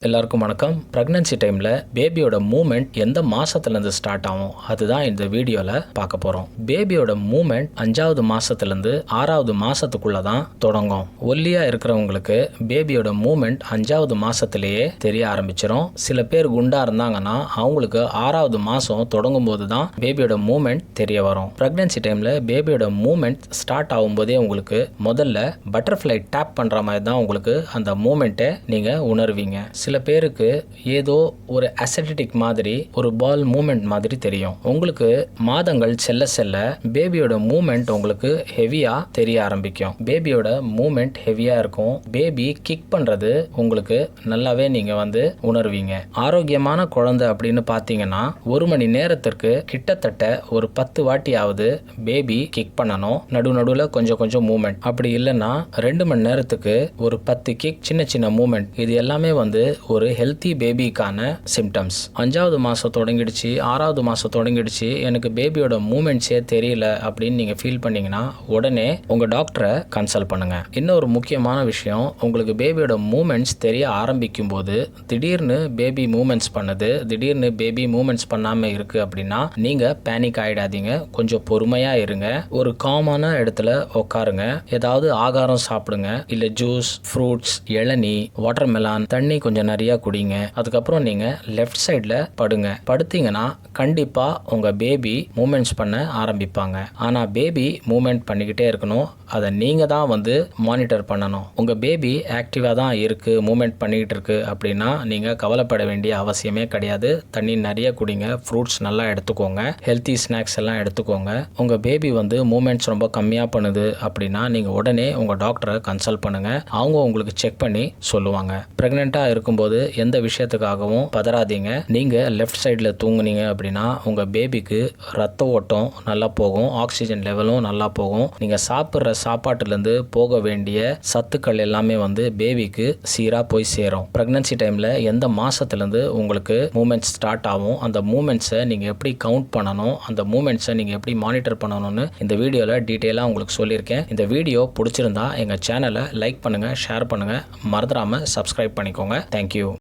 எல்லாருக்கும் வணக்கம். ப்ரெக்னன்சி டைமில் பேபியோட மூமெண்ட் எந்த மாதத்துலேருந்து ஸ்டார்ட் ஆகும் அதுதான் இந்த வீடியோவில் பார்க்க போகிறோம். பேபியோட மூமெண்ட் 5வது மாதத்துலேருந்து 6வது மாதத்துக்குள்ளே தான் தொடங்கும். ஒல்லியாக இருக்கிறவங்களுக்கு பேபியோட மூமெண்ட் 5வது மாதத்துலேயே தெரிய ஆரம்பிச்சிடும். சில பேர் குண்டாக இருந்தாங்கன்னா அவங்களுக்கு 6வது மாதம் தொடங்கும் போது தான் பேபியோட மூமெண்ட் தெரிய வரும். ப்ரெக்னன்சி டைமில் பேபியோட மூமெண்ட் ஸ்டார்ட் ஆகும்போதே உங்களுக்கு முதல்ல பட்டர்ஃப்ளை டேப் பண்ணுற மாதிரி தான் உங்களுக்கு அந்த மூமெண்ட்டை நீங்கள் உணர்வீங்க. சில பேருக்கு ஏதோ ஒரு அசெட்டிக் மாதிரி ஒரு பால் மூமெண்ட் மாதிரி தெரியும். உங்களுக்கு மாதங்கள் செல்ல செல்ல பேபியோட மூமெண்ட் உங்களுக்கு ஹெவியா தெரிய ஆரம்பிக்கும். பேபியோட மூமெண்ட் ஹெவியா இருக்கும். பேபி கிக் பண்றது உங்களுக்கு நல்லாவே நீங்க உணர்வீங்க. ஆரோக்கியமான குழந்தை அப்படின்னு பாத்தீங்கன்னா 1 மணி நேரத்திற்கு கிட்டத்தட்ட ஒரு 10 வாட்டியாவது பேபி கிக் பண்ணணும். நடுவுல கொஞ்சம் கொஞ்சம் மூமெண்ட். அப்படி இல்லைன்னா 2 மணி நேரத்துக்கு ஒரு 10 கிக், சின்ன சின்ன மூமெண்ட். இது எல்லாமே ஒரு ஹெல்த்தி பேபிக்கான சிம்டம்ஸ். 5வது மாதம் தொடங்கிடுச்சு, 6வது மாதம் தொடங்கிடுச்சு, எனக்கு பேபியோட மூமெண்ட்ஸே தெரியல அப்படின்னு நீங்கள் ஃபீல் பண்ணீங்கன்னா உடனே உங்கள் டாக்டரை கன்சல்ட் பண்ணுங்க. இன்னொரு முக்கியமான விஷயம், உங்களுக்கு பேபியோட மூமெண்ட்ஸ் தெரிய ஆரம்பிக்கும் போது திடீர்னு பேபி மூமெண்ட்ஸ் பண்ணுது, திடீர்னு பேபி மூமெண்ட்ஸ் பண்ணாமல் இருக்குது அப்படின்னா நீங்கள் பேனிக் ஆகிடாதீங்க. கொஞ்சம் பொறுமையாக இருங்க. ஒரு காமான இடத்துல உட்காருங்க. ஏதாவது ஆகாரம் சாப்பிடுங்க. இல்லை ஜூஸ், ஃப்ரூட்ஸ், இளநீ, வாட்டர்மெலான், தண்ணி கொஞ்சம் நிறைய குடிங்க. அதுக்கப்புறம் நீங்க லெஃப்ட் சைட்ல படுங்க. படுத்தீங்கன்னா கண்டிப்பா உங்க பேபி மூமெண்ட்ஸ் பண்ண ஆரம்பிப்பாங்க. ஆனா பேபி மூமெண்ட் பண்ணிக்கிட்டே இருக்கணும். அதை நீங்க தான் மானிட்டர் பண்ணணும். உங்க பேபி ஆக்டிவா தான் இருக்கு, மூமெண்ட் பண்ணிக்கிட்டு இருக்கு அப்படின்னா நீங்க கவலைப்பட வேண்டிய அவசியமே கிடையாது. தண்ணி நிறைய குடிங்க, ஃப்ரூட்ஸ் நல்லா எடுத்துக்கோங்க, ஹெல்த்தி ஸ்நாக்ஸ் எல்லாம் எடுத்துக்கோங்க. உங்க பேபி மூமெண்ட்ஸ் ரொம்ப கம்மியா பண்ணுது அப்படின்னா நீங்க உடனே உங்க டாக்டரை கன்சல்ட் பண்ணுங்க. அவங்க உங்களுக்கு செக் பண்ணி சொல்லுவாங்க. பிரெக்னெண்டா இருக்கும்போது எந்த விஷயத்துக்காகவும் பதறாதீங்க. நீங்க லெஃப்ட் சைடில் தூங்குனீங்க அப்படின்னா உங்க பேபிக்கு ரத்த ஓட்டம் நல்லா போகும், ஆக்சிஜன் லெவலும் நல்லா போகும். நீங்க சாப்பிட்ற சாப்பாட்டுலேருந்து போக வேண்டிய சத்துக்கள் எல்லாமே பேபிக்கு சீராக போய் சேரும். ப்ரெக்னன்சி டைமில் எந்த மாதத்துலேருந்து உங்களுக்கு மூமெண்ட்ஸ் ஸ்டார்ட் ஆகும், அந்த மூமெண்ட்ஸை நீங்கள் எப்படி கவுண்ட் பண்ணணும், அந்த மூமெண்ட்ஸை நீங்கள் எப்படி மானிட்டர் பண்ணணும்னு இந்த வீடியோவில் டீட்டெயிலாக உங்களுக்கு சொல்லியிருக்கேன். இந்த வீடியோ பிடிச்சிருந்தா எங்கள் சேனலை லைக் பண்ணுங்கள், ஷேர் பண்ணுங்கள், மறந்துடாமல் சப்ஸ்கிரைப் பண்ணிக்கோங்க. தேங்க்யூ.